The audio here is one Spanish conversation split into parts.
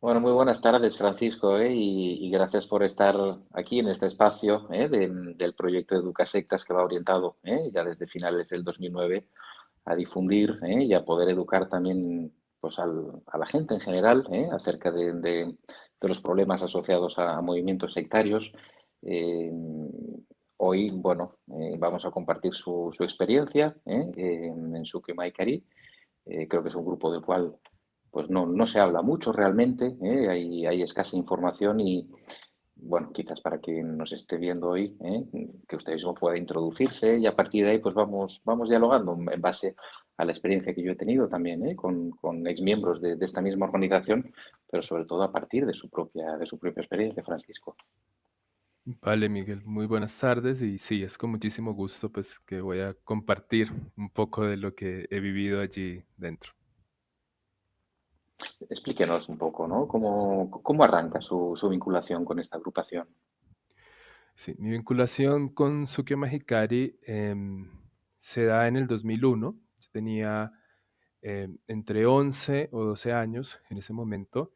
Bueno, muy buenas tardes, Francisco, y gracias por estar aquí en este espacio del proyecto Educasectas que va orientado ya desde finales del 2009 a difundir y a poder educar también pues, a la gente en general acerca de los problemas asociados a movimientos sectarios. Eh, Hoy, bueno, vamos a compartir su experiencia en Suki Maikari. Creo que es un grupo del cual pues no se habla mucho realmente, hay escasa información y, bueno, quizás para quien nos esté viendo hoy, que usted mismo pueda introducirse y a partir de ahí pues vamos dialogando en base a la experiencia que yo he tenido también con exmiembros de esta misma organización, pero sobre todo a partir de su propia experiencia, Francisco. Vale, Miguel, muy buenas tardes y sí, es con muchísimo gusto pues que voy a compartir un poco de lo que he vivido allí dentro. Explíquenos un poco, ¿no? ¿Cómo arranca su vinculación con esta agrupación? Sí, mi vinculación con Sukio Mahikari se da en el 2001. Yo tenía entre 11 o 12 años en ese momento.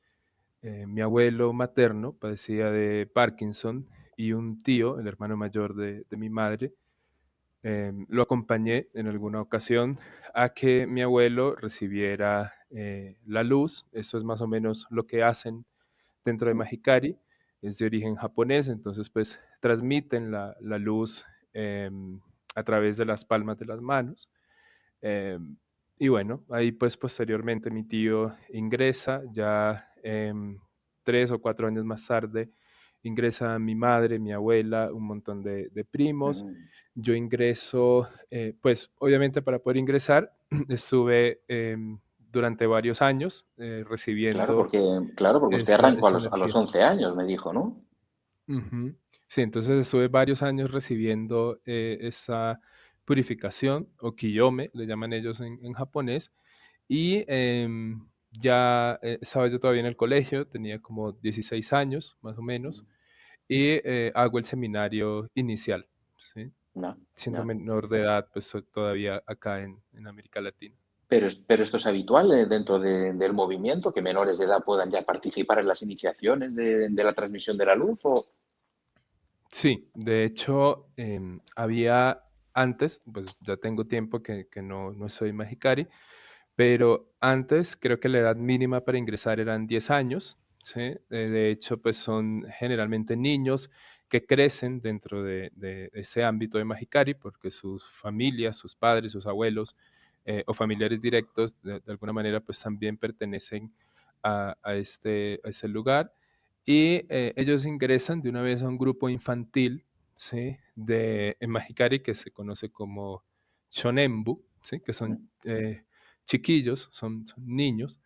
Mi abuelo materno padecía de Parkinson y un tío, el hermano mayor de mi madre, lo acompañé en alguna ocasión a que mi abuelo recibiera la luz. Eso es más o menos lo que hacen dentro de Mahikari. Es de origen japonés, entonces pues transmiten la luz a través de las palmas de las manos. Em, y bueno, ahí pues posteriormente mi tío ingresa, ya 3 o 4 años más tarde ingresa mi madre, mi abuela, un montón de primos. Mm. Yo ingreso, pues obviamente para poder ingresar estuve durante varios años recibiendo Claro, porque usted arrancó a esa los energía. 11 años, me dijo, ¿no? Ujú. Sí, entonces estuve varios años recibiendo esa purificación, o kiyome, le llaman ellos en japonés, y ya estaba yo todavía en el colegio, tenía como 16 años, más o menos, y hago el seminario inicial, ¿sí? Ya, Siendo ya. menor de edad, pues soy todavía acá en América Latina. Pero esto es habitual dentro del movimiento, que menores de edad puedan ya participar en las iniciaciones de la transmisión de la luz, o Sí, de hecho, había antes, pues ya tengo tiempo que no soy Magicari, pero antes creo que la edad mínima para ingresar eran 10 años, ¿sí? De hecho, pues son generalmente niños que crecen dentro de ese ámbito de Magicari porque sus familias, sus padres, sus abuelos o familiares directos de alguna manera pues también pertenecen a ese lugar y ellos ingresan de una vez a un grupo infantil, ¿sí? En Magicari que se conoce como Shonembu, ¿sí? Que son chiquillos, son niños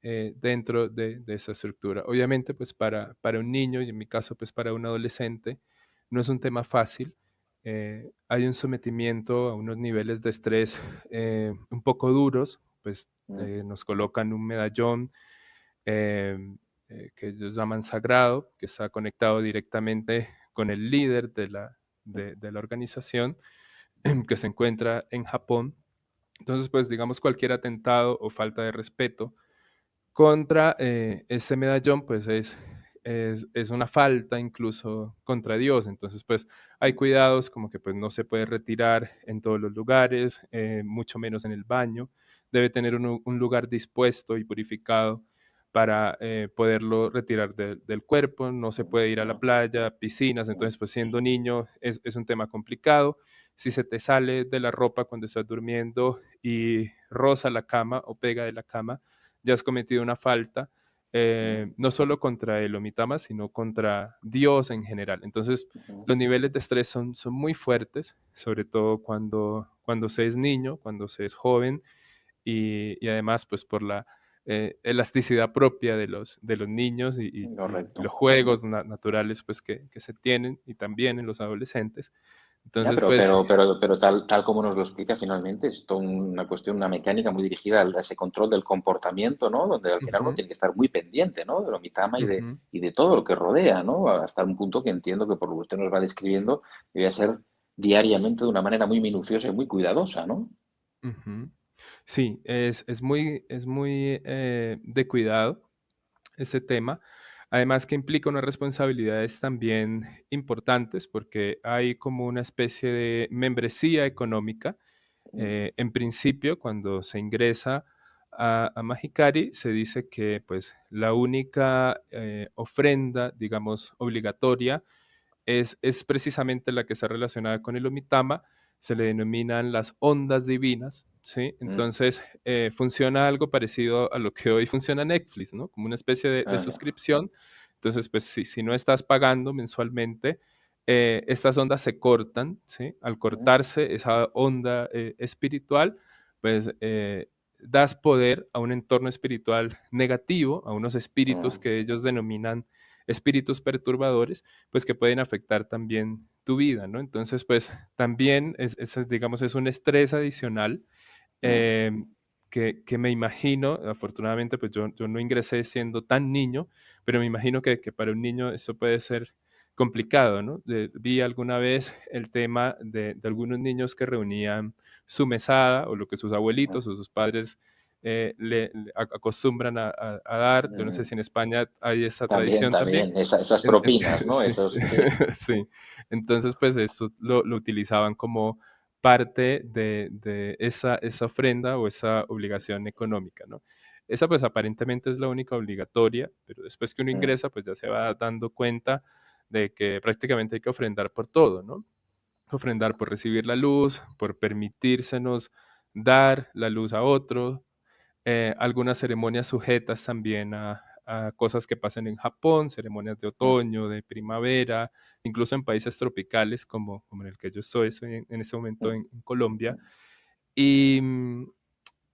dentro de esa estructura. Obviamente, pues para un niño y en mi caso, pues para un adolescente, no es un tema fácil. Hay un sometimiento a unos niveles de estrés un poco duros, pues nos colocan un medallón em, que ellos llaman sagrado, que está conectado directamente con el líder de la organización, que se encuentra en Japón. Entonces, pues digamos cualquier atentado o falta de respeto contra este medallón, pues es una falta incluso contra Dios. Entonces, pues hay cuidados como que pues no se puede retirar en todos los lugares, mucho menos en el baño. Debe tener un lugar dispuesto y purificado para poderlo retirar del cuerpo. No se puede ir a la playa, piscinas. Entonces, pues siendo niño es un tema complicado. Si se te sale de la ropa cuando estás durmiendo y roza la cama o pega de la cama, ya has cometido una falta, no solo contra el Omitama, sino contra Dios en general. Entonces, los niveles de estrés son muy fuertes, sobre todo cuando se es niño, cuando se es joven, y además, pues por la elasticidad propia de los niños y correcto. los juegos naturales pues, que se tienen, y también en los adolescentes. Ya, Entonces, pues, pero tal como nos lo explica finalmente, es toda una cuestión, una mecánica muy dirigida a ese control del comportamiento, ¿no? Donde al final uno ujú, tiene que estar muy pendiente, ¿no? De lo mitama ujú. y de todo lo que rodea, ¿no? Hasta un punto que entiendo que por lo que usted nos va describiendo, debe ser diariamente de una manera muy minuciosa y muy cuidadosa, ¿no? Ujú. Sí, es muy de cuidado. ese tema. Además que implica unas responsabilidades también importantes porque hay como una especie de membresía económica. En principio, cuando se ingresa a Mahikari, se dice que pues la única ofrenda, digamos, obligatoria es precisamente la que está relacionada con el Omitama, se le denominan las ondas divinas, ¿sí? Mm, Entonces, funciona algo parecido a lo que hoy funciona Netflix, ¿no? Como una especie de ya. suscripción. Entonces, pues si no estás pagando mensualmente, estas ondas se cortan, ¿sí? Al Mm, cortarse esa onda espiritual, pues das poder a un entorno espiritual negativo, a unos espíritus mm, que ellos denominan espíritus perturbadores, pues que pueden afectar también tu vida, ¿no? Entonces, pues también digamos, es un estrés adicional mm, eh, que me imagino, afortunadamente, pues yo no ingresé siendo tan niño, pero me imagino que para un niño eso puede ser complicado, ¿no? Vi alguna vez el tema de algunos niños que reunían su mesada o lo que sus mm, abuelitos o sus padres acostumbran a dar. Yo no sé mm. si en España hay esa También, tradición también. también, esas propinas, ¿no? Sí, Esos, sí. sí. Entonces, pues eso lo utilizaban como parte de esa ofrenda o esa obligación económica, ¿no? Esa pues aparentemente es la única obligatoria, pero después que uno Mm, ingresa, pues ya se va dando cuenta de que prácticamente hay que ofrendar por todo, ¿no? Ofrendar por recibir la luz, por permitírsenos dar la luz a otro, algunas ceremonias sujetas también a cosas que pasan en Japón, ceremonias de mm, otoño, de primavera, incluso en países tropicales como en el que yo estoy en este momento mm, en Colombia. Y,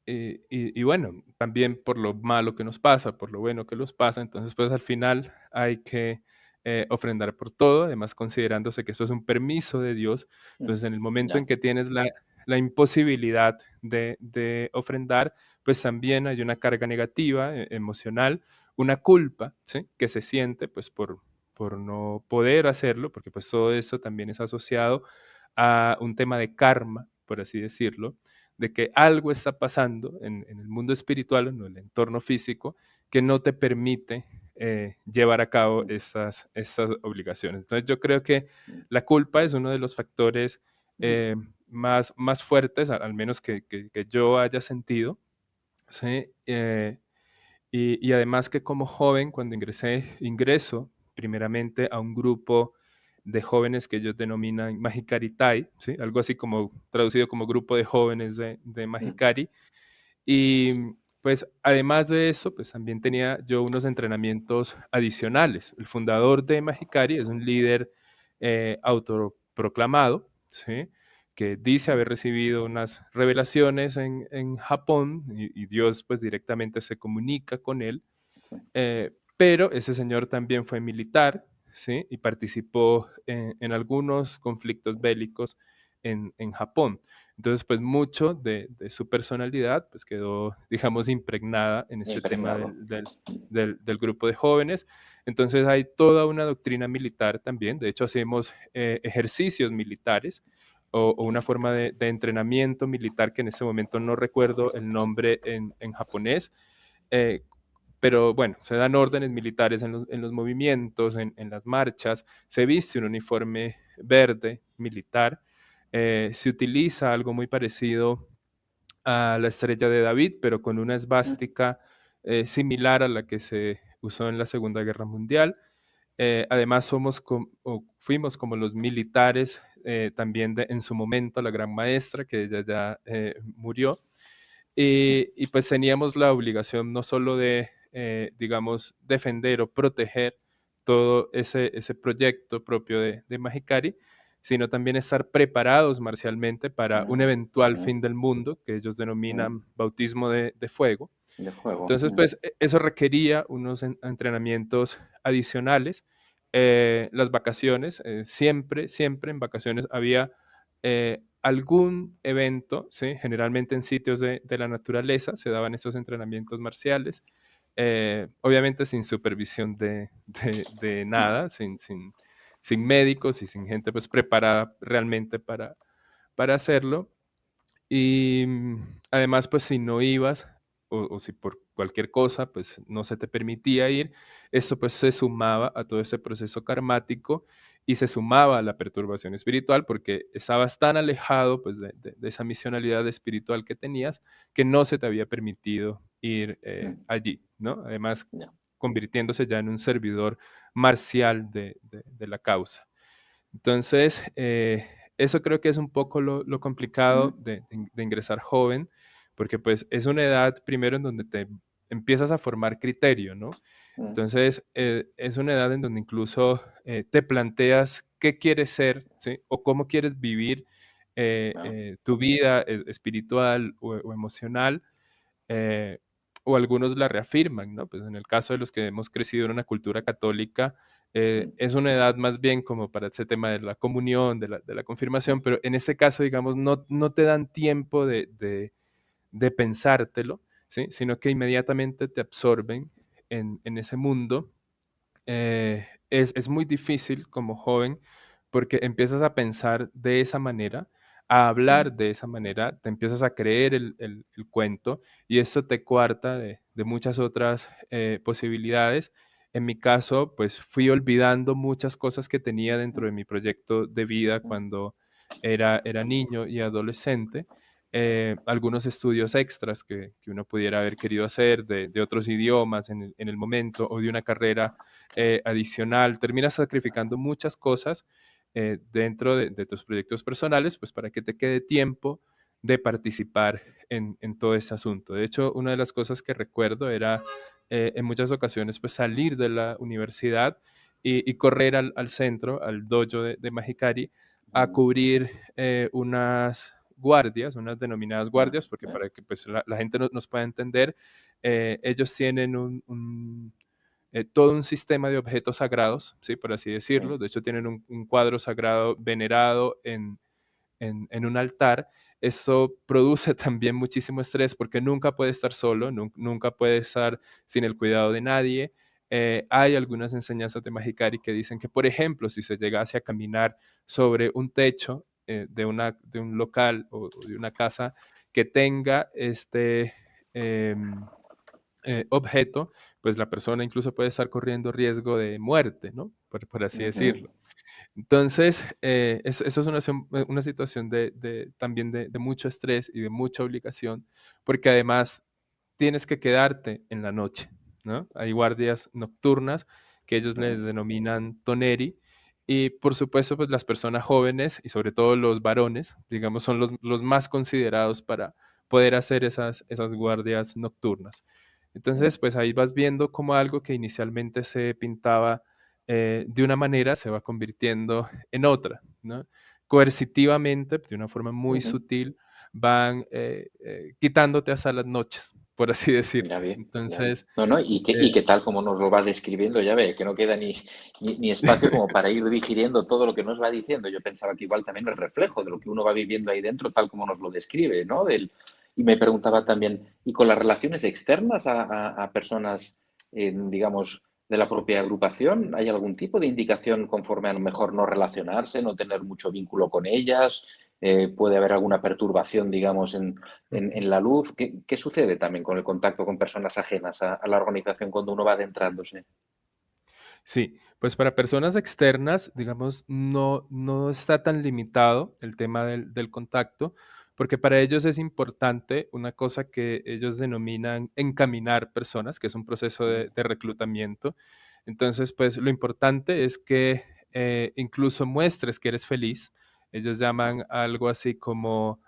y bueno, también por lo malo que nos pasa, por lo bueno que nos pasa, entonces pues al final hay que ofrendar por todo, además considerándose que eso es un permiso de Dios, mm. entonces en el momento en Ya. que tienes la imposibilidad de ofrendar, pues también hay una carga negativa, emocional, una culpa, ¿sí? Que se siente pues por no poder hacerlo, porque pues todo eso también es asociado a un tema de karma, por así decirlo, de que algo está pasando en el mundo espiritual, en el entorno físico, que no te permite llevar a cabo Mm, esas obligaciones. Entonces yo creo que mm, la culpa es uno de los factores mm, más fuertes, al menos que yo haya sentido, ¿sí? Y además que como joven, cuando ingreso primeramente a un grupo de jóvenes que ellos denominan Mahikaritai, ¿sí? Algo así como traducido como grupo de jóvenes de mm, Mahikari. Y pues además de eso, pues también tenía yo unos entrenamientos adicionales. El fundador de Mahikari es un líder autoproclamado, ¿sí? Que dice mm, haber recibido unas revelaciones en Japón y Dios pues directamente se comunica con él, pero ese señor también fue militar, ¿sí? Y participó en algunos conflictos bélicos en Japón. Entonces, pues mucho de su personalidad pues quedó, digamos, impregnada en este tema impregnado. del grupo de jóvenes. Entonces hay toda una doctrina militar también. De hecho, hacemos ejercicios militares o una Mm, forma de entrenamiento militar que en este momento no recuerdo el nombre en japonés, eh, pero bueno, se dan órdenes militares en los movimientos, en las marchas, se viste un uniforme verde militar, se utiliza algo muy parecido a la estrella de David, pero con una mm, esvástica similar a la que se usó en la Segunda Guerra Mundial. Además, o fuimos como los militares también en su momento, la gran maestra, que ella ya murió, y pues teníamos la obligación no solo de, digamos, defender o proteger todo ese proyecto propio de Mahikari, sino también estar preparados marcialmente para un mm, eventual mm, fin del mundo, que ellos mm. denominan bautismo de fuego. De juego. Entonces, pues eso requería unos entrenamientos adicionales. Las vacaciones, siempre en vacaciones había algún evento, ¿sí? Generalmente en sitios de la naturaleza se daban esos entrenamientos marciales, obviamente sin supervisión de nada, sin médicos y sin gente pues preparada realmente para hacerlo. Y además, pues si no ibas o si por cualquier cosa pues no se te permitía ir, eso pues se sumaba a todo ese proceso karmático y se sumaba a la perturbación espiritual porque estabas tan alejado pues de esa misionalidad espiritual que tenías que no se te había permitido ir mm, allí, ¿no? Además, ya, convirtiéndose ya en un servidor marcial de la causa. Entonces, eso creo que es un poco lo complicado mm, de ingresar joven, porque pues es una edad primero en donde te empiezas a formar criterio, ¿no? mm, Entonces, es una edad en donde incluso te planteas qué quieres ser, ¿sí? O cómo quieres vivir ah, tu vida espiritual o emocional, eh, o algunos la reafirman, ¿no? Pues en el caso de los que hemos crecido en una cultura católica, mm, es una edad más bien como para ese tema de la comunión, de la confirmación, mm, pero en ese caso, digamos, no te dan tiempo de pensártelo, ¿sí? Sino que inmediatamente te absorben en ese mundo. Es muy difícil como joven porque empiezas a pensar de esa manera, a hablar mm, de esa manera, te empiezas a creer el cuento y esto te coarta de muchas otras posibilidades. En mi caso, pues fui olvidando muchas cosas que tenía dentro de mm, mi proyecto de vida mm, cuando era niño y adolescente. Algunos estudios extras que uno pudiera haber querido hacer de otros idiomas en el momento o de una carrera adicional, terminas sacrificando muchas cosas dentro de tus proyectos personales, pues para que te quede tiempo de participar en todo ese asunto. De hecho, una de las cosas que recuerdo era en muchas ocasiones pues salir de la universidad y correr al centro, al dojo de Mahikari, a mm, cubrir unas guardias, unas denominadas ah, guardias, porque para que pues, la gente nos pueda entender, ellos tienen todo un sistema de objetos sagrados, ¿sí? Por así decirlo. mm, De hecho, tienen un cuadro sagrado venerado en un altar. Esto produce también muchísimo estrés porque nunca puede estar solo, nunca puede estar sin el cuidado de nadie. Hay algunas enseñanzas de Mahikari que dicen que, por ejemplo, si se llegase a caminar sobre un techo de un local o de una casa que tenga este objeto, pues la persona incluso puede estar corriendo riesgo de muerte, ¿no? Por así ujú, decirlo. Entonces, eso es una situación también de mucho estrés y de mucha obligación, porque además tienes que quedarte en la noche, ¿no? Hay guardias nocturnas que ellos mm, les denominan toneri, y por supuesto, pues las personas jóvenes y sobre todo los varones, digamos, son los más considerados para poder hacer esas guardias nocturnas. mm, Entonces, pues ahí vas viendo cómo algo que inicialmente se pintaba de una manera se va convirtiendo en otra, ¿no? Coercitivamente, de una forma muy ujú. sutil, van quitándote hasta las noches, por así decirlo. Ya ve, ya ve. Entonces, No, no, y eh, que tal como nos lo va describiendo, ya ve, que no queda ni espacio como para ir digiriendo todo lo que nos va diciendo. Yo pensaba que igual también el reflejo de lo que uno va viviendo ahí dentro, tal como nos lo describe, ¿no? Y me preguntaba también, ¿y con las relaciones externas a personas, digamos, de la propia agrupación, hay algún tipo de indicación conforme a lo mejor no relacionarse, no tener mucho vínculo con ellas? ¿Puede haber alguna perturbación, digamos, en la luz? ¿Qué sucede también con el contacto con personas ajenas a la organización cuando uno va adentrándose? sí, pues para personas externas, digamos, no está tan limitado el tema del contacto, porque para ellos es importante una cosa que ellos denominan encaminar personas, que es un proceso Mm, de reclutamiento. Entonces, pues lo importante es que incluso muestres que eres feliz. Ellos llaman algo así como,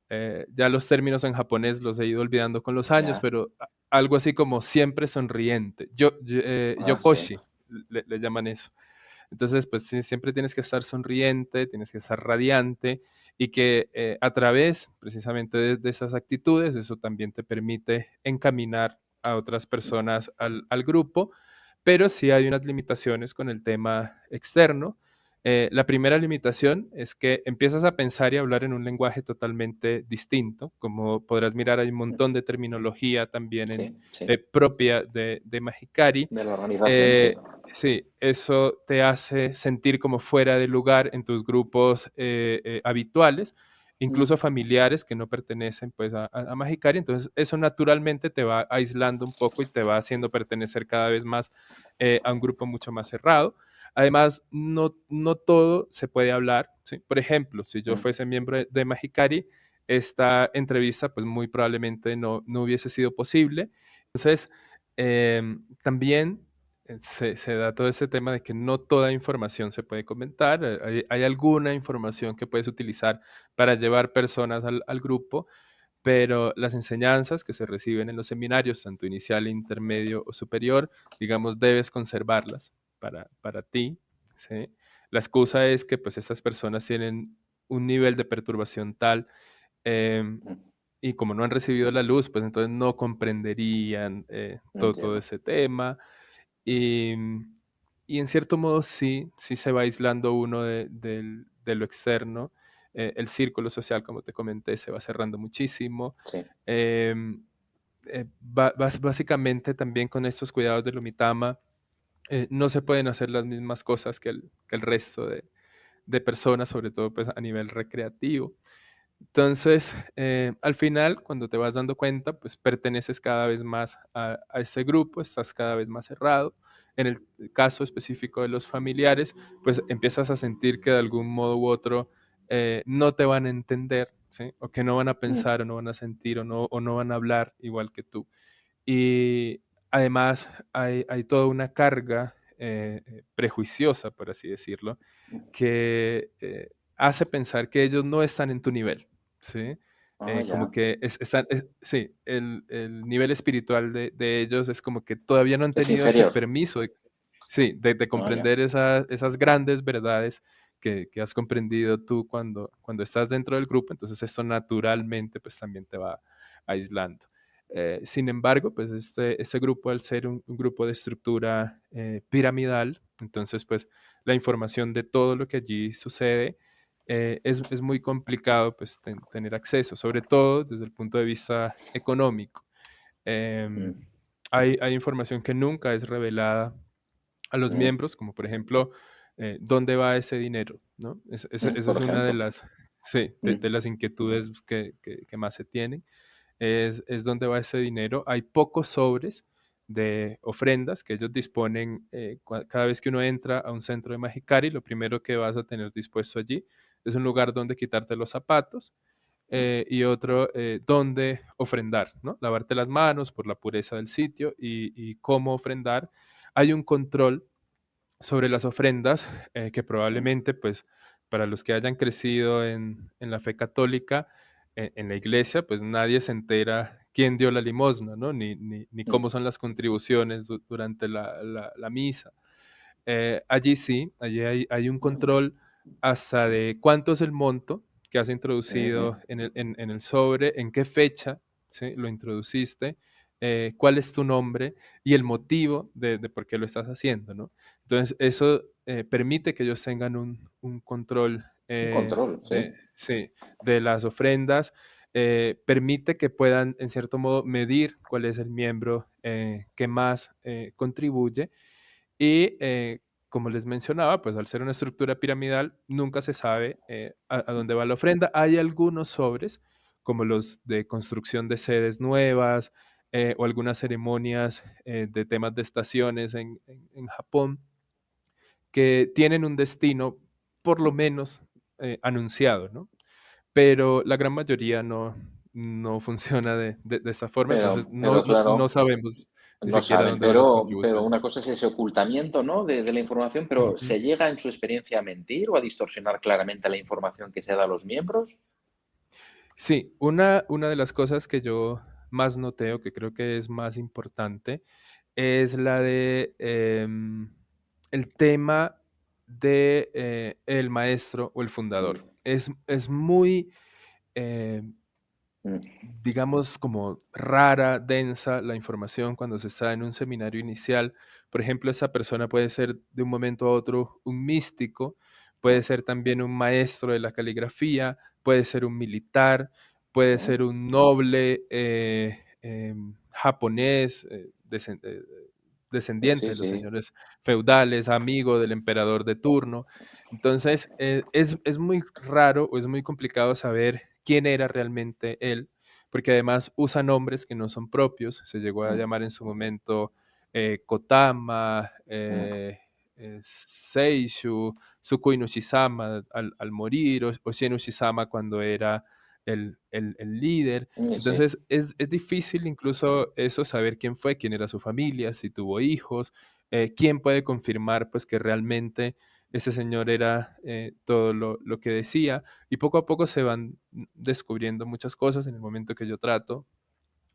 ya los términos en japonés los he ido olvidando con los años, ya. pero algo así como siempre sonriente. Ah, sí. Yokoshi le llaman eso. Entonces, pues sí, siempre tienes que estar sonriente, tienes que estar radiante y que a través precisamente de esas actitudes, eso también te permite encaminar a otras personas al grupo, pero sí hay unas limitaciones con el tema externo. La primera limitación es que empiezas a pensar y hablar en un lenguaje totalmente distinto. Como podrás mirar, hay un montón de terminología también Sí, sí. propia de Mahikari. De la organización, sí. Eh, sí, eso te hace sentir como fuera de lugar en tus grupos habituales. mm, incluso familiares que no pertenecen pues a Magicari. Entonces eso naturalmente te va aislando un poco y te va haciendo pertenecer cada vez más a un grupo mucho más cerrado. Además, no todo se puede hablar, ¿sí? Por ejemplo, si yo mm, fuese miembro de Magicari, esta entrevista pues muy probablemente no hubiese sido posible. Entonces, también se da todo ese tema de que no toda información se puede comentar. Hay alguna información que puedes utilizar para llevar personas al grupo, pero las enseñanzas que se reciben en los seminarios, tanto inicial, intermedio o superior, digamos, debes conservarlas para ti, ¿sí? La excusa es que pues estas personas tienen un nivel de perturbación tal, em, mm, y como no han recibido la luz, pues entonces no comprenderían todo entiendo. ese tema. Y, y en cierto modo sí se va aislando uno de lo externo. El círculo social, como te comenté, se va cerrando muchísimo. Sí. Em, Básicamente también con estos cuidados del Umitama, no se pueden hacer las mismas cosas que el resto de personas, sobre todo pues a nivel recreativo. Entonces, al final, cuando te vas dando cuenta, pues perteneces cada vez más a este grupo, estás cada vez más cerrado. En el caso específico de los familiares, pues empiezas a sentir que de algún modo u otro no te van a entender, ¿sí? O que no van a Mm, pensar o no van a sentir o no van a hablar igual que tú. Y además hay toda una carga prejuiciosa, por así decirlo, mm. que hace pensar que ellos no están en tu nivel, ¿sí? Ah, Como ya. que sí, el nivel espiritual de ellos es como que todavía no han Es tenido ese inferior. permiso, sí, de Ah, ya. comprender esas grandes verdades que has comprendido tú cuando estás dentro del grupo. Entonces esto naturalmente pues también te va aislando. Sin embargo, pues este grupo, al ser un grupo de estructura piramidal, entonces pues la información de todo lo que allí sucede es muy complicado pues tener acceso, sobre todo desde el punto de vista económico. Em, Mm, hay información que nunca es revelada a los mm, miembros, como por ejemplo, dónde va ese dinero, ¿no? Esa por es una de ejemplo. las, sí, de Mm, las inquietudes que más se tienen, es dónde va ese dinero. Hay pocos sobres de ofrendas que ellos disponen cada vez que uno entra a un centro de Magicari. Lo primero que vas a tener dispuesto allí es un lugar donde quitarte los zapatos, y otro donde ofrendar, ¿no? Lavarte las manos por la pureza del sitio y cómo ofrendar. Hay un control sobre las ofrendas, que mm, probablemente, pues, para los que hayan crecido en la fe católica, en la iglesia, pues nadie se entera quién dio la limosna, ¿no? Ni mm, cómo son las contribuciones durante la misa. Allí sí, allí hay un mm, control hasta de cuánto es el monto que has ujú, introducido en el sobre, en qué fecha, ¿sí? Lo introduciste, cuál es tu nombre y el motivo de por qué lo estás haciendo, ¿no? Entonces, eso permite que ellos tengan un control un control, sí. sí, de las ofrendas, permite que puedan, en cierto modo, medir cuál es el miembro que más contribuye y como les mencionaba, pues al ser una estructura piramidal, nunca se sabe a dónde va la ofrenda. Hay algunos sobres, como los de construcción de sedes nuevas o algunas ceremonias de temas de estaciones en Japón, que tienen un destino por lo menos anunciado, ¿no? Pero la gran mayoría no funciona de esta forma, entonces Pero no claro, sabemos ni no siquiera saben, dónde van las pero contribuciones. una cosa es ese ocultamiento, ¿no? De la información, pero Ujú. ¿se llega en su experiencia a mentir o a distorsionar claramente la información que se da a los miembros? Sí, una de las cosas que yo más noteo, que creo que es más importante, es la de el tema de el maestro o el Mm, fundador. Es muy eh, mm, digamos, como rara, densa la información cuando se está en un seminario inicial. Por ejemplo, esa persona puede ser de un momento a otro un místico, puede mm, ser también un maestro de la caligrafía, puede ser un militar, puede mm, ser un noble japonés, sí, descendiente sí, de los sí. señores feudales, amigo del emperador de turno. Entonces, es muy raro o es muy complicado saber quién era realmente él, porque además usa nombres que no son propios, se llegó a mm, llamar en su momento Kotama, Seishu, Sukui no Shizama al morir, o Shenu Shizama cuando era el líder. sí, Entonces es difícil incluso eso, saber quién fue, quién era su familia, si tuvo hijos, quién puede confirmar pues que realmente ese señor era todo lo que decía. Y poco a poco se van descubriendo muchas cosas en el momento que yo trato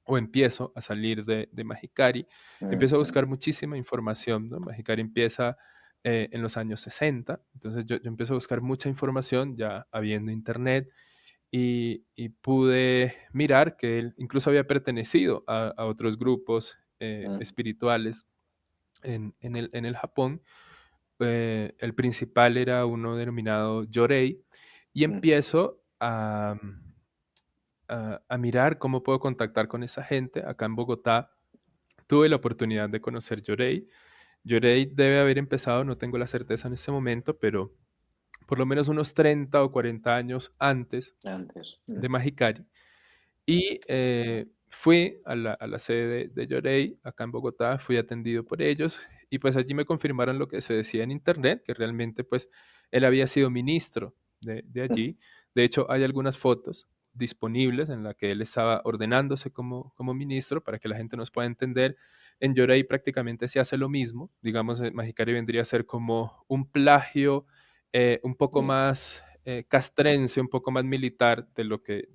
o empiezo a salir de Mahikari, empiezo a mm, buscar muchísima información, ¿no? Mahikari empieza en los años 60, entonces yo empiezo a buscar mucha información ya habiendo internet y pude mirar que él incluso había pertenecido a otros grupos mm, espirituales en el Japón. El principal era uno denominado Yorei y mm, empiezo a mirar cómo puedo contactar con esa gente acá en Bogotá. Tuve la oportunidad de conocer Yorei. Yorei debe haber empezado, no tengo la certeza en este momento, pero por lo menos unos 30 o 40 años antes antes. de Mahikari. Y fui a la sede de Yorei, acá en Bogotá, fui atendido por ellos y pues allí me confirmaron lo que se decía en internet, que realmente pues él había sido ministro de allí. De hecho, hay algunas fotos disponibles en la que él estaba ordenándose como ministro para que la gente nos pueda entender. En Yorei prácticamente se hace lo mismo. Digamos, Mahikari vendría a ser como un plagio un poco Mm, más castrense, un poco más militar de lo que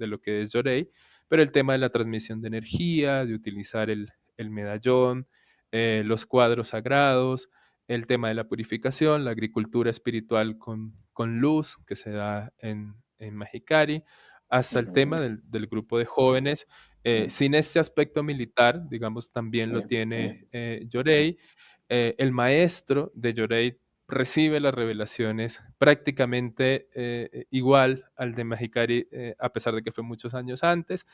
es Yorei, pero el tema de la transmisión de energía, de utilizar el medallón, los cuadros sagrados, el tema de la purificación, la agricultura espiritual con luz que se da en Mahikari, hasta el ujú, tema del grupo de jóvenes. mm, Sin este aspecto militar, digamos, también lo tiene Yorei. El maestro de Yorei recibe las revelaciones prácticamente igual al de Mahikari, a pesar de que fue muchos años antes.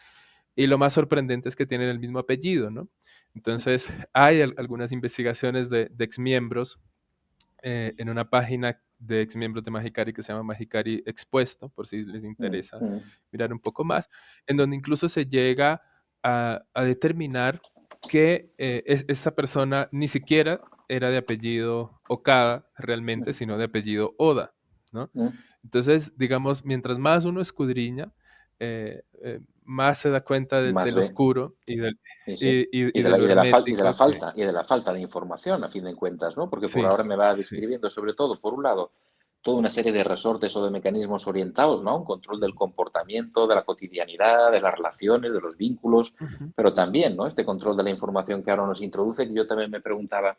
Y lo más sorprendente es que tienen el mismo apellido, ¿no? Entonces, hay algunas investigaciones de exmiembros en una página de exmiembros de Mahikari que se llama Mahikari Expuesto, por si les mm, interesa mm, mirar un poco más, en donde incluso se llega a determinar que esta persona ni siquiera era de apellido Okada realmente, mm, sino de apellido Oda, ¿no? mm. Entonces, digamos, mientras más uno escudriña, más se da cuenta Más del ve. oscuro y, del, Sí, sí. y de lo hermético que... Y de la falta de información, a fin de cuentas, ¿no? Porque por Sí, ahora me va sí. describiendo, sobre todo, por un lado, toda una serie de resortes o de mecanismos orientados, ¿no? Un control del comportamiento, de la cotidianidad, de las relaciones, de los vínculos, Ujú. pero también, ¿no? Este control de la información que ahora nos introduce, que yo también me preguntaba,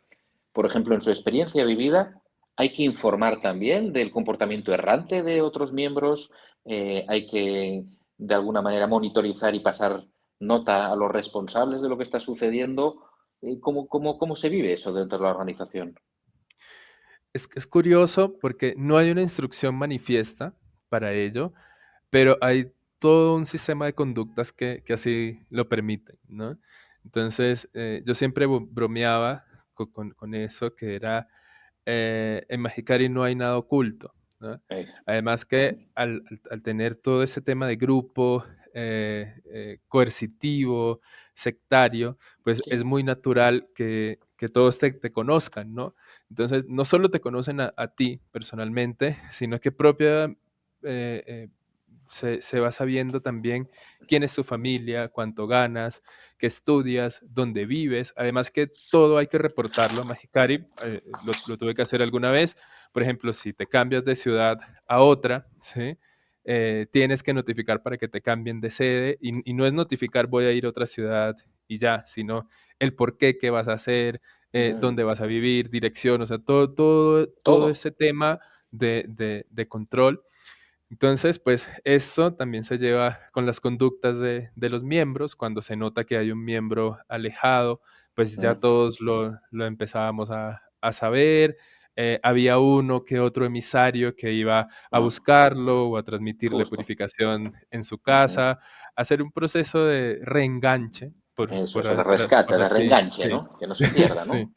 por ejemplo, en su experiencia vivida, ¿hay que informar también del comportamiento errante de otros miembros? ¿Hay que, de alguna manera, monitorizar y pasar nota a los responsables de lo que está sucediendo? ¿Cómo se vive eso dentro de la organización? Es curioso porque no hay una instrucción manifiesta para ello, pero hay todo un sistema de conductas que así lo permiten, ¿no? Entonces, yo siempre bromeaba con eso, que era, en Mexicali no hay nada oculto, ¿no? Además que Ujú. al tener todo ese tema de grupo coercitivo, sectario, pues es Sí. muy natural que todos te conozcan, ¿no? Entonces, no solo te conocen a ti personalmente, sino que se va sabiendo también quién es tu familia, cuánto ganas, qué estudias, dónde vives. Además que todo hay que reportarlo a Magicari. Lo tuve que hacer alguna vez. Por ejemplo, si te cambias de ciudad a otra, ¿sí? Tienes que notificar para que te cambien de sede y no es notificar voy a ir a otra ciudad y ya, sino el por qué, qué vas a hacer, dónde vas a vivir, dirección, o sea, todo Todo. ese tema de control. Entonces, pues eso también se lleva con las conductas de los miembros. Cuando se nota que hay un miembro alejado, pues ya Mm. todos lo empezábamos a saber. Había uno que otro emisario que iba a Ah, buscarlo o a transmitirle justo. purificación en su Ujú. casa, hacer un proceso de reenganche, Eso, de rescate, por de así, reenganche, sí, ¿no? Que no se pierda, sí, ¿no?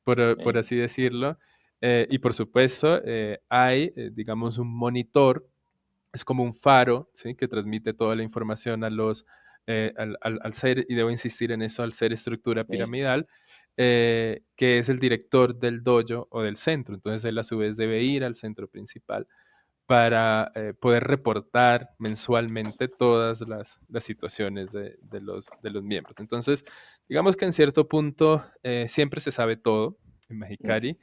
por Eh, así decirlo. Y por supuesto, hay, digamos, un monitor es como un faro, ¿sí? Que transmite toda la información a los, al ser, y debo insistir en eso, al ser estructura sí, piramidal, que es el director del dojo o del centro. Entonces él a su vez debe ir al centro principal para poder reportar mensualmente todas las situaciones de los miembros. Entonces, digamos que en cierto punto siempre se sabe todo en mm, Magicari.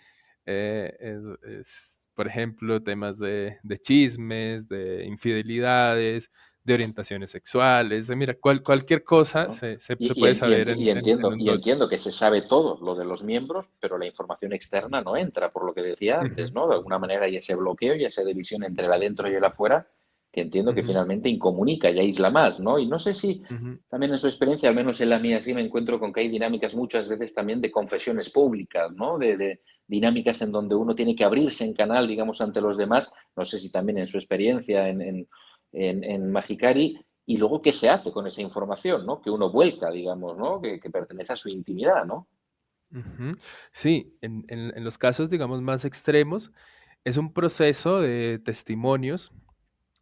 Por ejemplo, temas de chismes, de infidelidades, de orientaciones sexuales, de mira, cualquier cosa ¿no? se puede saber en un Y dojo. entiendo que se sabe todo lo de los miembros, pero la información externa no entra, por lo que decía antes, Ujú, ¿no? De alguna manera hay ese bloqueo y esa división entre el adentro y el afuera, que entiendo que ujú, finalmente incomunica y aísla más, ¿no? Y no sé si ujú, también en su experiencia, al menos en la mía, sí me encuentro con que hay dinámicas muchas veces también de confesiones públicas, ¿no? De dinámicas en donde uno tiene que abrirse en canal, digamos, ante los demás. No sé si también en su experiencia en Magicari, y luego, ¿qué se hace con esa información, no? Que uno vuelca, digamos, ¿no? Que pertenece a su intimidad, ¿no? ujú. Sí, en los casos, digamos, más extremos, es un proceso de testimonios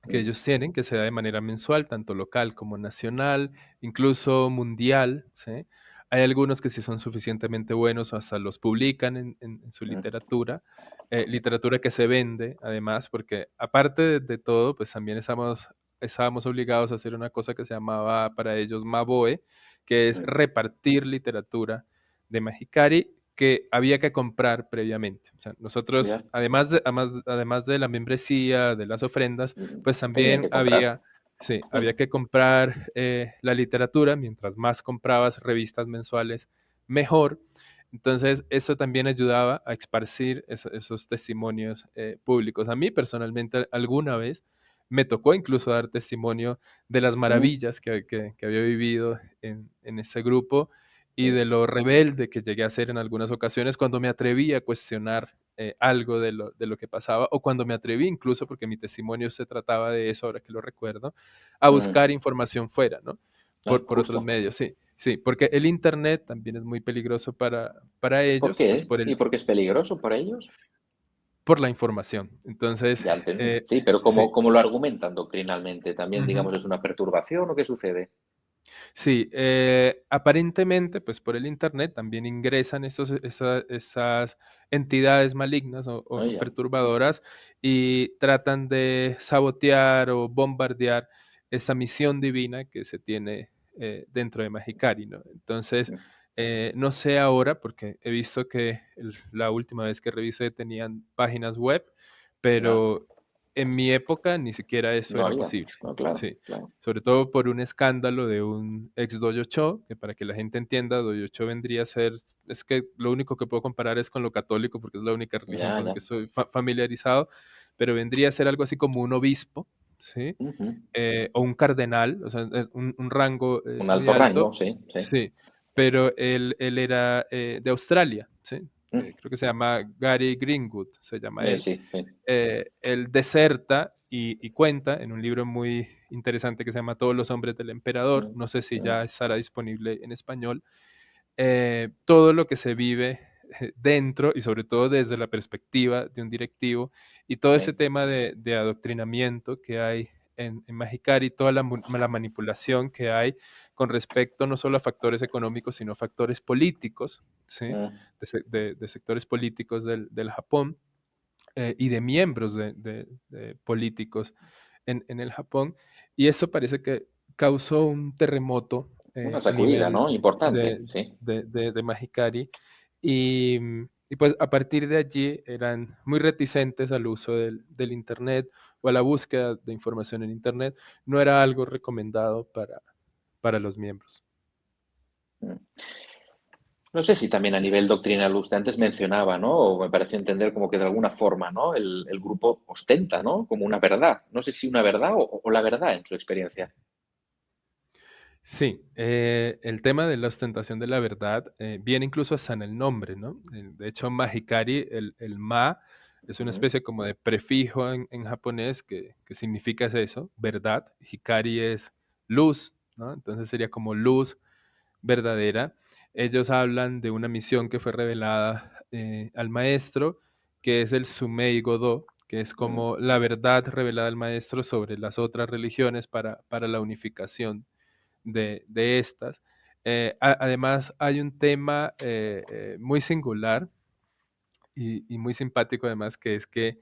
que Mm, ellos tienen, que se da de manera mensual, tanto local como nacional, incluso mundial, ¿sí? Hay algunos que sí son suficientemente buenos, hasta los publican en su mm, literatura, literatura que se vende, además, porque aparte de todo, pues también estábamos obligados a hacer una cosa que se llamaba para ellos Maboe, que es mm. repartir literatura de Mexicari que había que comprar previamente. O sea, nosotros, Ya, además de la membresía, de las ofrendas, pues tenía también que comprar. sí, había que comprar la literatura, mientras más comprabas revistas mensuales, mejor. Entonces, eso también ayudaba a esparcir esos testimonios públicos. A mí personalmente alguna vez me tocó incluso dar testimonio de las Mm, maravillas que había vivido en ese grupo y sí, de lo rebelde que llegué a ser en algunas ocasiones cuando me atreví a cuestionar algo de lo que pasaba o cuando me atreví incluso, porque mi testimonio se trataba de eso, ahora que lo recuerdo, a buscar mm, información fuera, ¿no? Por otros justo. medios, sí, sí, porque el Internet también es muy peligroso para ¿Por ellos, pues qué? ¿Y por qué es peligroso para ellos? por la información. Entonces, Ya entendí. Sí, pero sí. ¿cómo lo argumentan doctrinalmente? ¿También, Ujú. digamos, es una perturbación o qué sucede? Sí, aparentemente, pues por el Internet también ingresan esas entidades malignas Ah, o ya. perturbadoras y tratan de sabotear o bombardear esa misión divina que se tiene dentro de Magicari, ¿no? Entonces, Mm, no sé ahora, porque he visto que la última vez que revisé tenían páginas web, ya. pero en mi época ni siquiera eso No era había. posible. No, claro, Sí, claro. sobre todo por un escándalo de un ex dojo-cho, que para que la gente entienda, dojo-cho vendría a ser, es que lo único que puedo comparar es con lo católico, porque es la única religión Ya, con la ya. que estoy familiarizado, pero vendría a ser algo así como un obispo, ¿sí? Ujú. O un cardenal, o sea, un rango Un muy alto rango, alto, sí, sí. sí, pero él era de Australia, ¿sí? Mm, Creo que se llama Gary Greenwood, se llama él. sí, sí. Él deserta y cuenta en un libro muy interesante que se llama Todos los hombres del emperador, Mm, no sé si mm, ya estará disponible en español, todo lo que se vive dentro y sobre todo desde la perspectiva de un directivo y todo ese sí. tema de adoctrinamiento que hay en Magicari, toda la manipulación que hay con respecto no solo a factores económicos, sino a factores políticos, ¿sí? Mm, De sectores políticos del Japón y de miembros de políticos en el Japón. Y eso parece que causó un terremoto una a sacudida, nivel ¿no? Importante, sí. de Magicari. Y pues a partir de allí eran muy reticentes al uso del Internet o a la búsqueda de información en Internet. No era algo recomendado para los miembros. Mm. No sé si también a nivel doctrinal, usted antes mencionaba, ¿no? O me pareció entender como que de alguna forma, ¿no? El grupo ostenta, ¿no? Como una verdad. No sé si una verdad o la verdad en su experiencia. Sí, el tema de la ostentación de la verdad viene incluso hasta en el nombre, ¿no? De hecho, Mahikari, el ma, es una Ujú, especie como de prefijo en japonés que significa eso, verdad. Hikari es luz, ¿no? Entonces sería como luz verdadera. Ellos hablan de una misión que fue revelada al maestro, que es el Sumei Godó, que es mm, como la verdad revelada al maestro sobre las otras religiones para la unificación de estas. Además, hay un tema muy singular y muy simpático además, que es que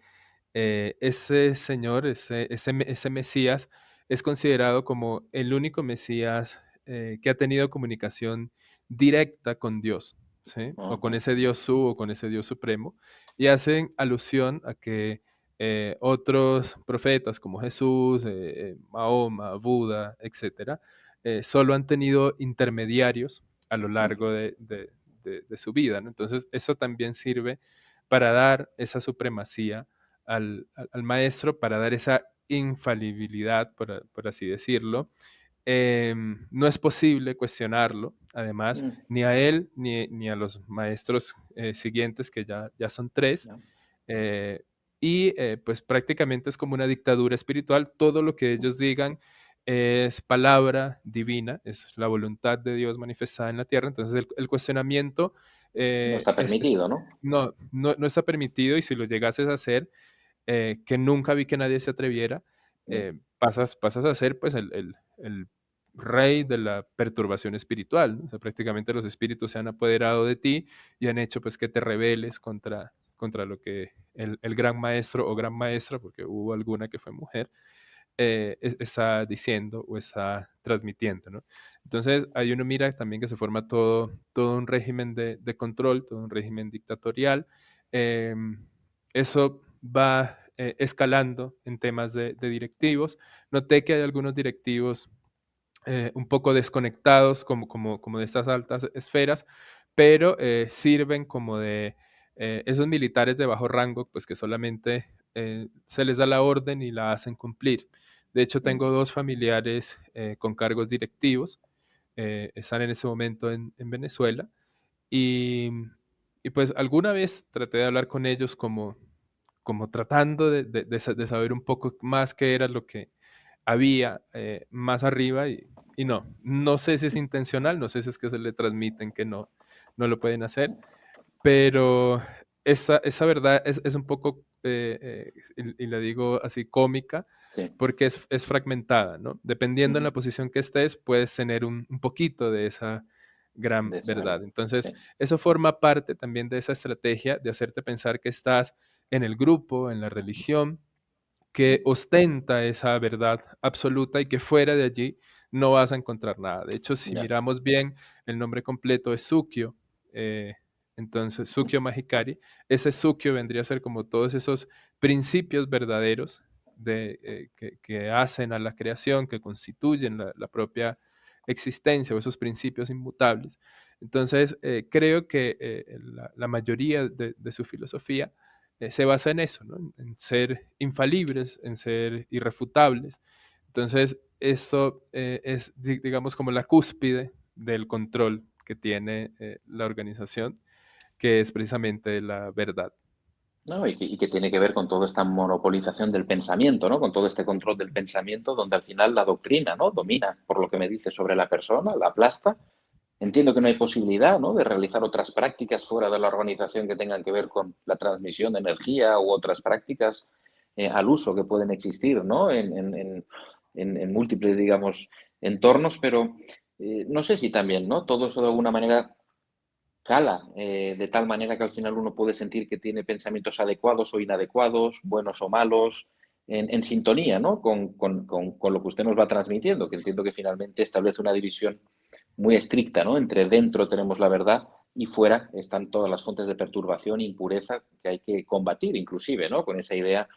ese señor, ese Mesías, es considerado como el único Mesías que ha tenido comunicación directa con Dios, ¿sí? O con ajá, ese Dios o con ese Dios supremo, y hacen alusión a que otros profetas como Jesús, Mahoma, Buda, etcétera, solo han tenido intermediarios a lo largo ujú, de su vida, ¿no? Entonces, eso también sirve para dar esa supremacía al maestro, para dar esa infalibilidad, por así decirlo. No es posible cuestionarlo, además, mm, ni a él ni a los maestros siguientes, que ya son tres. ya, eh, pues prácticamente es como una dictadura espiritual. Todo lo que ellos digan es palabra divina, es la voluntad de Dios manifestada en la tierra. Entonces el cuestionamiento no está es permitido, ¿no? no está permitido, y si lo llegases a hacer, que nunca vi que nadie se atreviera, Mm, pasas a ser pues el rey de la perturbación espiritual, ¿no? O sea, prácticamente los espíritus se han apoderado de ti y han hecho pues que te rebeles contra lo que el gran maestro o gran maestra, porque hubo alguna que fue mujer, está diciendo o está transmitiendo, ¿no? Entonces, ahí uno mira también que se forma todo un régimen de control, todo un régimen dictatorial. Eso va escalando en temas de directivos. Noté que hay algunos directivos un poco desconectados como de estas altas esferas, pero sirven como de esos militares de bajo rango, pues que solamente se les da la orden y la hacen cumplir. De hecho, tengo mm, dos familiares con cargos directivos, están en ese momento en Venezuela, y, y pues alguna vez traté de hablar con ellos como tratando de saber un poco más qué era lo que había más arriba, y no sé si es intencional, no sé si es que se le transmiten que no lo pueden hacer, pero esa verdad es un poco, y la digo así, cómica, sí, porque es fragmentada, ¿no? Dependiendo en ujú, la posición que estés, puedes tener un poquito de esa gran de esa verdad. verdad. Entonces, Sí, eso forma parte también de esa estrategia de hacerte pensar que estás en el grupo, en la religión, que mm, ostenta esa verdad absoluta, y que fuera de allí no vas a encontrar nada. De hecho, si ya, miramos bien, el nombre completo es Sukyo. eh, entonces, Sukyo Mahikari, ese Sukyo vendría a ser como todos esos principios verdaderos que hacen a la creación, que constituyen la propia existencia, o esos principios inmutables. Entonces, creo que la mayoría de su filosofía se basa en eso, ¿no? En ser infalibles, en ser irrefutables. Entonces, eso es, digamos, como la cúspide del control que tiene la organización, que es precisamente la verdad. ¿no? Y que tiene que ver con toda esta monopolización del pensamiento, ¿no? Con todo este control del pensamiento, donde al final la doctrina, ¿no? Domina, por lo que me dice, sobre la persona, la aplasta. Entiendo que no hay posibilidad, ¿no? De realizar otras prácticas fuera de la organización que tengan que ver con la transmisión de energía u otras prácticas al uso que pueden existir, ¿no? En múltiples, digamos, entornos, pero no sé si también, ¿no? Todo eso de alguna manera cala, de tal manera que al final uno puede sentir que tiene pensamientos adecuados o inadecuados, buenos o malos, en sintonía, ¿no? Con lo que usted nos va transmitiendo, que entiendo que finalmente establece una división muy estricta, ¿no? Entre dentro tenemos la verdad y fuera están todas las fuentes de perturbación e impureza que hay que combatir, inclusive, ¿no? Con esa idea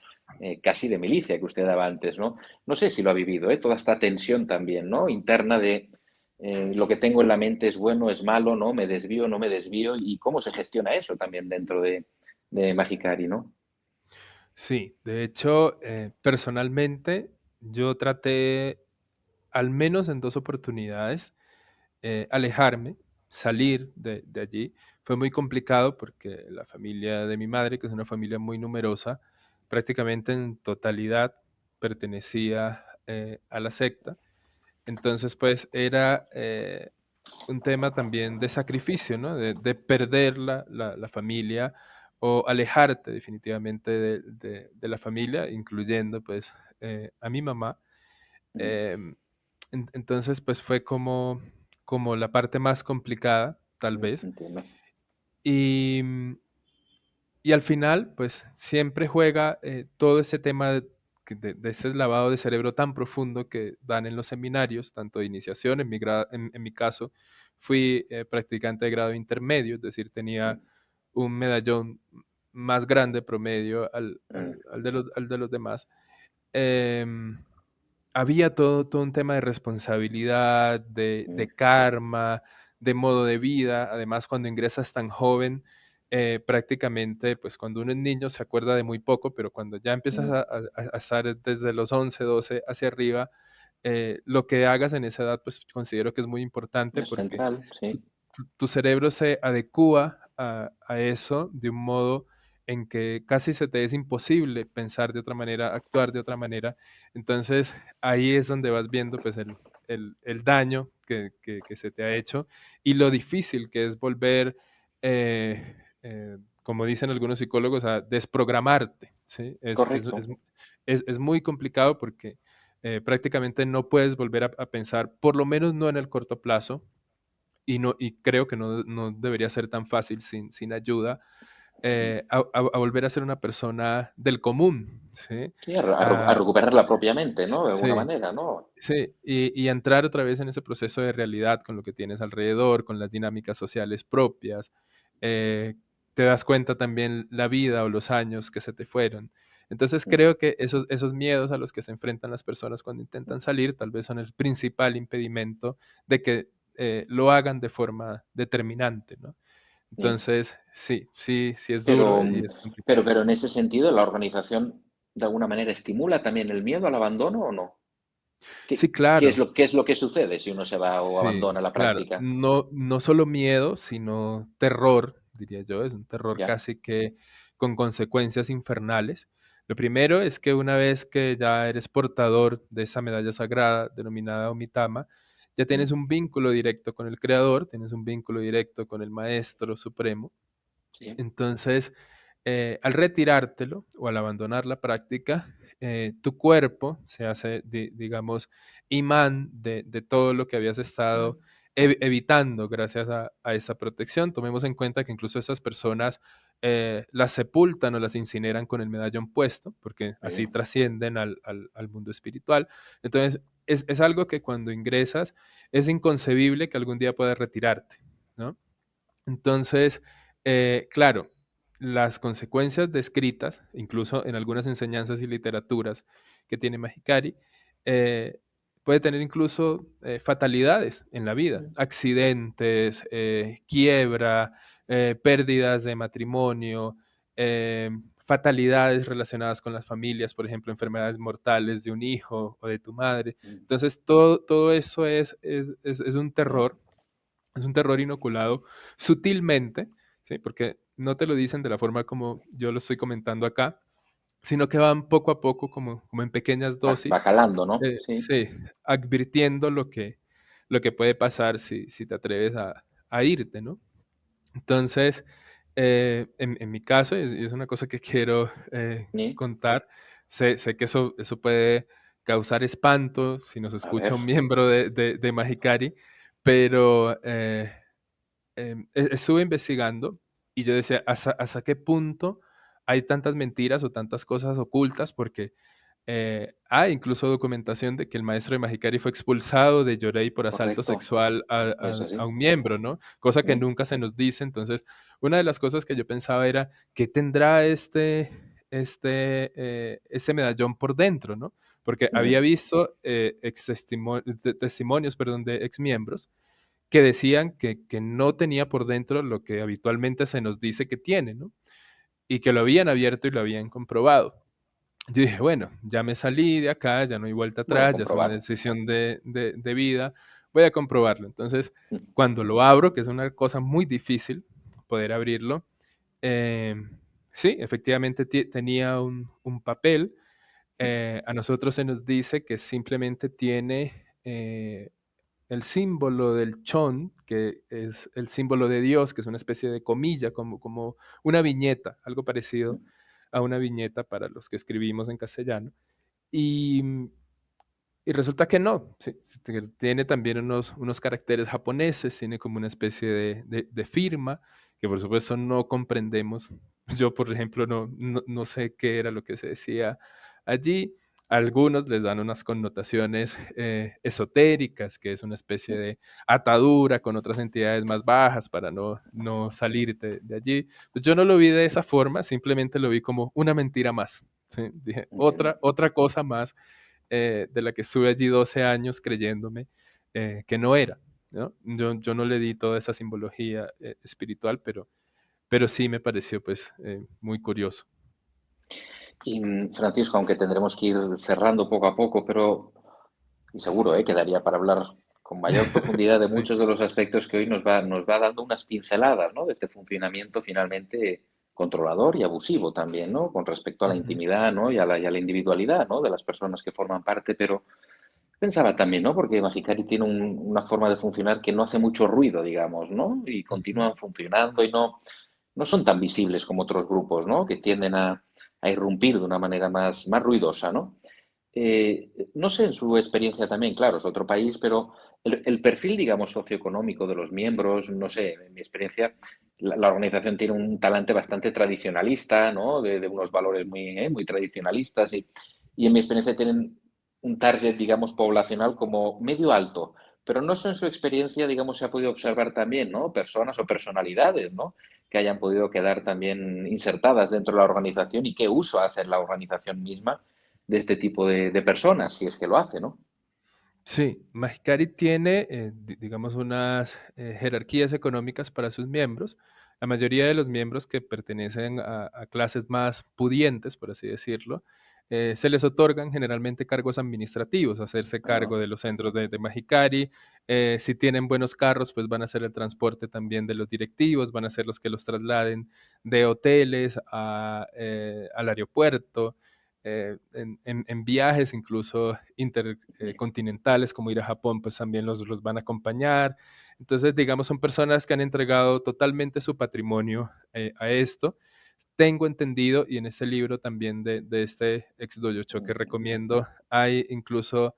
casi de milicia que usted daba antes, ¿no? No sé si lo ha vivido, ¿eh? Toda esta tensión también, ¿no? Interna de lo que tengo en la mente es bueno, es malo, ¿no? Me desvío, no me desvío, y cómo se gestiona eso también dentro de Magicari, ¿no? Sí, de hecho, personalmente, yo traté, al menos en dos oportunidades, alejarme, salir de allí. Fue muy complicado porque la familia de mi madre, que es una familia muy numerosa, prácticamente en totalidad pertenecía a la secta. Entonces, pues era un tema también de sacrificio, ¿no? De perder la familia o alejarte definitivamente de la familia, incluyendo pues a mi mamá. mm, Em, entonces pues fue como la parte más complicada, tal vez. entiendo. Y, y al final, pues siempre juega todo ese tema de ese lavado de cerebro tan profundo que dan en los seminarios, tanto de iniciación, en mi caso, fui practicante de grado intermedio, es decir, tenía Mm, un medallón más grande promedio mm, al de los demás. Em, Había todo un tema de responsabilidad, mm, de karma, de modo de vida. Además, cuando ingresas tan joven, prácticamente, pues cuando uno es niño se acuerda de muy poco, pero cuando ya empiezas mm. a estar desde los 11, 12 hacia arriba, lo que hagas en esa edad, pues considero que es muy importante Es porque central, sí. tu cerebro se adecúa a eso de un modo en que casi se te es imposible pensar de otra manera, actuar de otra manera. Entonces, ahí es donde vas viendo pues el daño que se te ha hecho y lo difícil que es volver, como dicen algunos psicólogos, a desprogramarte, ¿sí? Correcto. Es muy complicado porque prácticamente no puedes volver a pensar, por lo menos no en el corto plazo, y creo que no debería ser tan fácil sin ayuda, a volver a ser una persona del común, ¿sí? Sí, a Ah, recuperarla propiamente, ¿no? De alguna sí, manera, ¿no? sí, y entrar otra vez en ese proceso de realidad con lo que tienes alrededor, con las dinámicas sociales propias. eh, Te das cuenta también la vida o los años que se te fueron. Entonces Mm, creo que esos miedos a los que se enfrentan las personas cuando intentan salir tal vez son el principal impedimento de que lo hagan de forma determinante, ¿no? sí. Entonces, sí es duro Pero, y es complicado. pero en ese sentido, ¿la organización de alguna manera estimula también el miedo al abandono o no? Sí, ¿Qué es claro. lo qué es lo que sucede si uno se va o Sí, abandona la claro. práctica? No solo miedo, sino terror, diría yo. Es un terror Ya, casi que con consecuencias infernales. Lo primero es que una vez que ya eres portador de esa medalla sagrada denominada Omitama, ya mm, tienes un vínculo directo con el Creador, tienes un vínculo directo con el Maestro Supremo. sí, Entonces, al retirártelo o al abandonar la práctica, tu cuerpo se hace, digamos, imán de todo lo que habías estado mm, evitando gracias a esa protección. Tomemos en cuenta que incluso esas personas las sepultan o las incineran con el medallón puesto, porque muy así bien, trascienden al mundo espiritual. Entonces, es algo que cuando ingresas es inconcebible que algún día puedas retirarte, ¿no? Entonces, claro, las consecuencias descritas, incluso en algunas enseñanzas y literaturas que tiene Mahikari, eh, puede tener incluso fatalidades en la vida, mm, accidentes, quiebra, pérdidas de matrimonio, eh, fatalidades relacionadas con las familias, por ejemplo, enfermedades mortales de un hijo o de tu madre. mm, Entonces, todo eso es un ya, terror, es un terror inoculado sutilmente, ¿sí? Porque no te lo dicen de la forma como yo lo estoy comentando acá, sino que van poco a poco, como en pequeñas va dosis, calando, ¿no? Sí, sí, advirtiendo lo que puede pasar si te atreves a irte, ¿no? Entonces, en mi caso, y es una cosa que quiero sí, contar, sé que eso puede causar espanto si nos a escucha ver, un miembro de Mahikari, pero estuve investigando y yo decía, ¿hasta qué punto hay tantas mentiras o tantas cosas ocultas? Porque hay incluso documentación de que el maestro de Mahikari fue expulsado de Yorei por asalto correcto, sexual es a así, un miembro, ¿no? Cosa que mm, nunca se nos dice. Entonces, una de las cosas que yo pensaba era, ¿qué tendrá este medallón por dentro, ¿no? Porque había mm, visto testimonios, perdón, de exmiembros que decían que no tenía por dentro lo que habitualmente se nos dice que tiene, ¿no? Y que lo habían abierto y lo habían comprobado. Yo dije, bueno, ya me salí de acá, ya no hay vuelta voy a atrás, ya es una comprobar, decisión de vida, voy a comprobarlo. Entonces, mm, cuando lo abro, que es una cosa muy difícil poder abrirlo, eh, sí, efectivamente tenía un papel. mm, A nosotros se nos dice que simplemente tiene el símbolo del chon, que es el símbolo de Dios, que es una especie de comilla, como una viñeta, algo parecido a una viñeta para los que escribimos en castellano. Y, y resulta que no, sí, sí, tiene también unos caracteres japoneses, tiene como una especie de firma, que por supuesto no comprendemos. Yo, por ejemplo, no sé qué era lo que se decía allí. Algunos les dan unas connotaciones esotéricas, que es una especie de atadura con otras entidades más bajas para no salir de allí. Pues yo no lo vi de esa forma, simplemente lo vi como una mentira más. ¿Sí? Dije, Entiendo. otra cosa más de la que estuve allí 12 años creyéndome que no era, ¿no? Yo no le di toda esa simbología espiritual, pero sí me pareció pues muy curioso. Y Francisco, aunque tendremos que ir cerrando poco a poco, pero y seguro, quedaría para hablar con mayor profundidad de Sí. muchos de los aspectos que hoy nos va dando unas pinceladas, ¿no? De este funcionamiento finalmente controlador y abusivo también, ¿no? Con respecto a la Ujú, intimidad, ¿no? Y a la individualidad, ¿no? De las personas que forman parte, pero pensaba también, ¿no? Porque Magicari tiene una forma de funcionar que no hace mucho ruido, digamos, ¿no? Y ujú. continúan funcionando y no son tan visibles como otros grupos, ¿no? Que tienden a irrumpir de una manera más ruidosa, ¿no? No sé en su experiencia también, claro, es otro país, pero el perfil, digamos, socioeconómico de los miembros, no sé, en mi experiencia, la organización tiene un talante bastante tradicionalista, ¿no? De unos valores muy tradicionalistas y en mi experiencia tienen un target, digamos, poblacional como medio alto, pero no sé en su experiencia, digamos, se ha podido observar también, ¿no? Personas o personalidades, ¿no? Que hayan podido quedar también insertadas dentro de la organización y qué uso hace la organización misma de este tipo de personas, si es que lo hace, ¿no? Sí, Magicari tiene, digamos, unas jerarquías económicas para sus miembros. La mayoría de los miembros que pertenecen a clases más pudientes, por así decirlo, se les otorgan generalmente cargos administrativos, hacerse Ah, cargo de los centros de Magicari. Si tienen buenos carros, pues van a hacer el transporte también de los directivos, van a ser los que los trasladen de hoteles al aeropuerto en viajes incluso intercontinentales, como ir a Japón, pues también los van a acompañar. Entonces, digamos, son personas que han entregado totalmente su patrimonio a esto. Tengo entendido, y en este libro también de este ex doyocho que recomiendo, hay incluso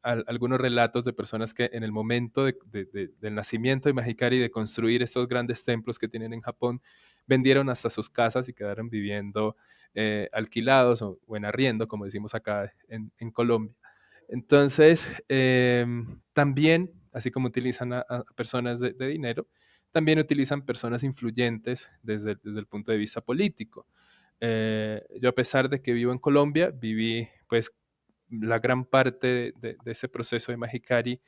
algunos relatos de personas que en el momento del nacimiento de Mahikari, de construir estos grandes templos que tienen en Japón, vendieron hasta sus casas y quedaron viviendo alquilados o en arriendo, como decimos acá en Colombia. Entonces, también, así como utilizan a personas de dinero, también utilizan personas influyentes desde el punto de vista político. Yo a pesar de que vivo en Colombia, viví pues la gran parte de ese proceso de Magicari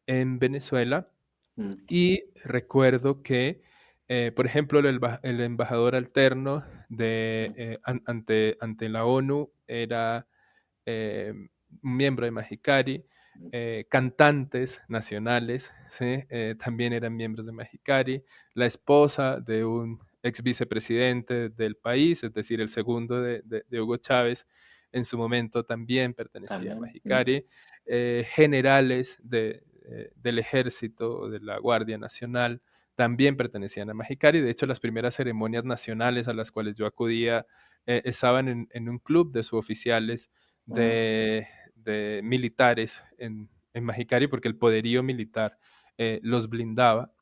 en Venezuela mm, y recuerdo que, por ejemplo, el embajador alterno ante la ONU era eh, un miembro de Magicari, cantantes nacionales, ¿sí? También eran miembros de Magicari, la esposa de un ex vicepresidente del país, es decir, el segundo de Hugo Chávez, en su momento también pertenecía a también. Magicari, generales del ejército o de la Guardia Nacional también pertenecían a Magicari. De hecho, las primeras ceremonias nacionales a las cuales yo acudía estaban en un club de suboficiales Ah, de militares en Magicari, porque el poderío militar los blindaba.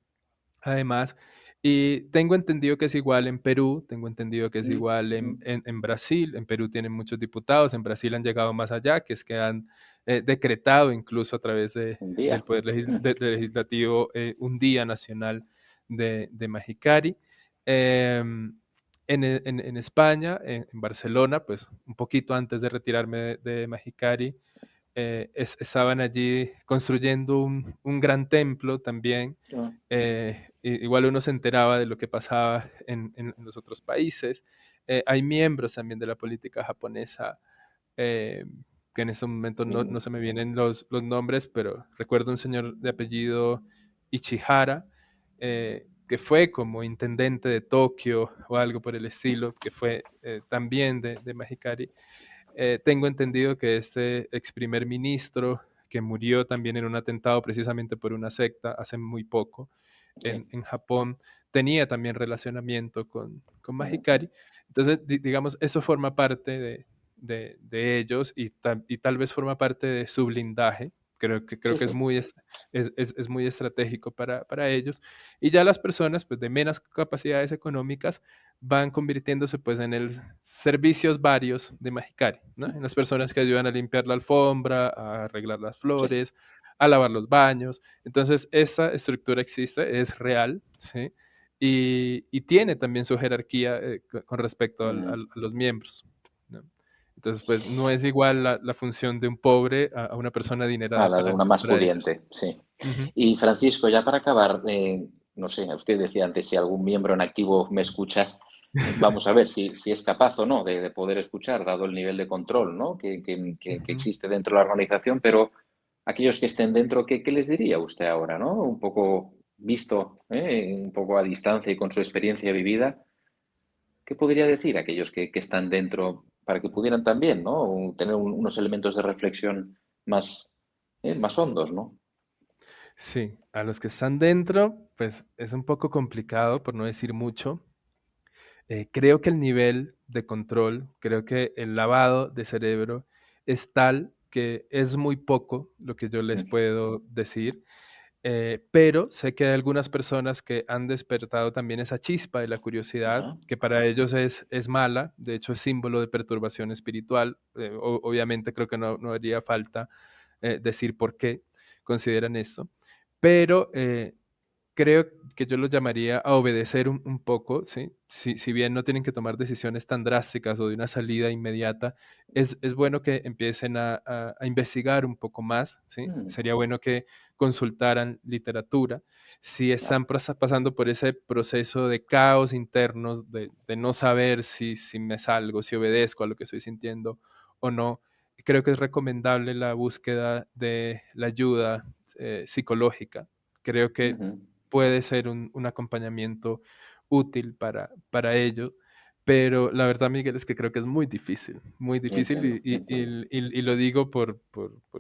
Además, y tengo entendido que es igual en Perú, tengo entendido que es mm, igual mm. en Brasil, en Perú tienen muchos diputados, en Brasil han llegado más allá, que es que han decretado incluso a través Un del día. Poder Legislativo un Día Nacional de Magicari. En España, en Barcelona, pues un poquito antes de retirarme de Magicari, estaban allí construyendo un gran templo también. Ah, Igual uno se enteraba de lo que pasaba en los otros países. Hay miembros también de la política japonesa eh, que en este momento no se me vienen los nombres, pero recuerdo un señor de apellido Ichihara, que fue como intendente de Tokio o algo por el estilo, que fue también de Magicari. Tengo entendido que este ex primer ministro, que murió también en un atentado precisamente por una secta hace muy poco Sí. en Japón, tenía también relacionamiento con Ujú. Mahikari. Entonces, digamos, eso forma parte de ellos y tal vez forma parte de su blindaje. Creo Sí, que es sí. muy, es muy estratégico para ellos. Y ya las personas pues, de menos capacidades económicas van convirtiéndose pues, en el servicios varios de Mahikari, ¿no? En las personas que ayudan a limpiar la alfombra, a arreglar las Sí. flores, a lavar los baños. Entonces, esa estructura existe, es real, ¿sí? Y tiene también su jerarquía con respecto Ujú. a los miembros, ¿no? Entonces, pues no es igual la función de un pobre a una persona A adinerada la de una más para ellos. pudiente, sí. Ujú, Y Francisco, ya para acabar, no sé, usted decía antes si algún miembro en activo me escucha, vamos a ver si es capaz o no de poder escuchar, dado el nivel de control, ¿no? Que ujú. existe dentro de la organización, pero aquellos que estén dentro, ¿qué les diría usted ahora, ¿no? Un poco visto, un poco a distancia y con su experiencia vivida, ¿qué podría decir a aquellos que están dentro para que pudieran también, ¿no? Tener unos elementos de reflexión más, más hondos, ¿no? Sí, a los que están dentro, pues es un poco complicado, por no decir mucho. Creo que el nivel de control, creo que el lavado de cerebro es tal que es muy poco lo que yo les Mm. puedo decir, pero sé que hay algunas personas que han despertado también esa chispa de la curiosidad, Ajá. que para ellos es mala, de hecho es símbolo de perturbación espiritual. Obviamente creo que no haría falta decir por qué consideran esto, pero creo que yo lo llamaría a obedecer un poco, ¿sí? Si bien no tienen que tomar decisiones tan drásticas o de una salida inmediata, es bueno que empiecen a investigar un poco más, ¿sí? Mm, Sería bueno que consultaran literatura. Si claro. están pasando por ese proceso de caos internos, de no saber si me salgo, si obedezco a lo que estoy sintiendo o no, creo que es recomendable la búsqueda de la ayuda psicológica. Creo que Ujú. puede ser un acompañamiento útil para ello, pero la verdad, Miguel, es que creo que es muy difícil Entiendo, entiendo. y lo digo por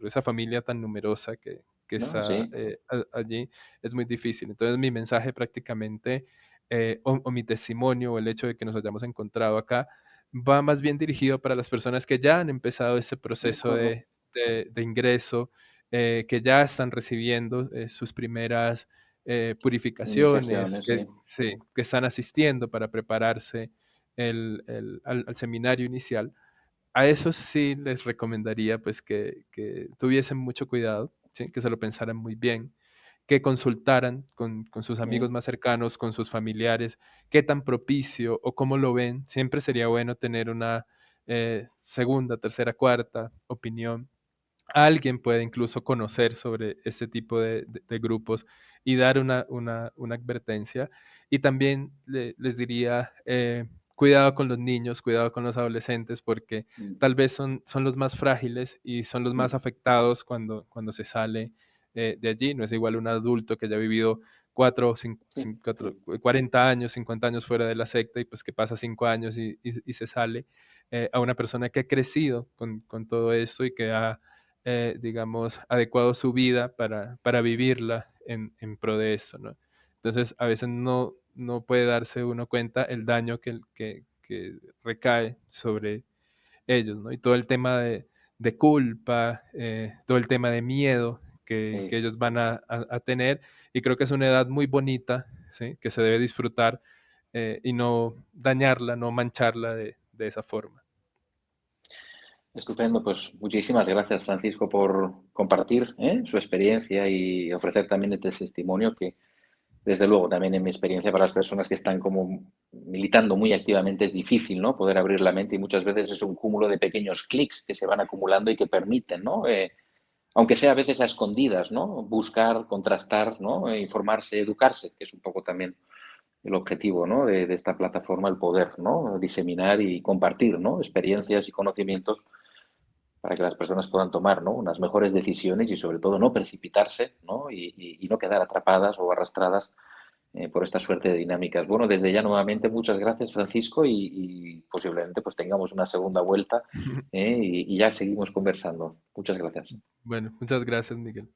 esa familia tan numerosa que No, está sí. allí, es muy difícil. Entonces, mi mensaje prácticamente, o mi testimonio, o el hecho de que nos hayamos encontrado acá, va más bien dirigido para las personas que ya han empezado ese De proceso acuerdo. de ingreso, que ya están recibiendo sus primeras purificaciones, Iniciaciones, sí. sí, que están asistiendo para prepararse al seminario inicial. A esos sí les recomendaría pues que tuviesen mucho cuidado, ¿sí? Que se lo pensaran muy bien, que consultaran con sus amigos Mm, más cercanos, con sus familiares, qué tan propicio o cómo lo ven. Siempre sería bueno tener una segunda, tercera, cuarta opinión. Alguien puede incluso conocer sobre este tipo de grupos y dar una advertencia. Y también les diría, cuidado con los niños, cuidado con los adolescentes, porque mm, tal vez son los más frágiles y son los más mm. afectados cuando se sale de allí. No es igual un adulto que haya vivido 4, Sí, 40 años, 50 años fuera de la secta y pues que pasa 5 años y se sale, a una persona que ha crecido con todo esto y que ha digamos, adecuado su vida para vivirla en pro de eso, ¿no? Entonces, a veces no puede darse uno cuenta el daño que recae sobre ellos, ¿no? Y todo el tema de culpa, todo el tema de miedo que sí. ellos van a tener, y creo que es una edad muy bonita, ¿sí? Que se debe disfrutar y no dañarla, no mancharla de esa forma. Estupendo, pues muchísimas gracias, Francisco, por compartir, su experiencia y ofrecer también este testimonio que, desde luego, también en mi experiencia para las personas que están como militando muy activamente es difícil, ¿no? Poder abrir la mente y muchas veces es un cúmulo de pequeños clics que se van acumulando y que permiten, ¿no? Aunque sea a veces a escondidas, ¿no? Buscar, contrastar, ¿no? Informarse, educarse, que es un poco también el objetivo, ¿no? De esta plataforma, el poder, ¿no? Diseminar y compartir, ¿no? Experiencias y conocimientos para que las personas puedan tomar, ¿no? Unas mejores decisiones y sobre todo no precipitarse, ¿no? Y no quedar atrapadas o arrastradas por esta suerte de dinámicas. Bueno, desde ya nuevamente muchas gracias, Francisco, y posiblemente pues tengamos una segunda vuelta, y ya seguimos conversando. Muchas gracias. Bueno, muchas gracias, Miguel.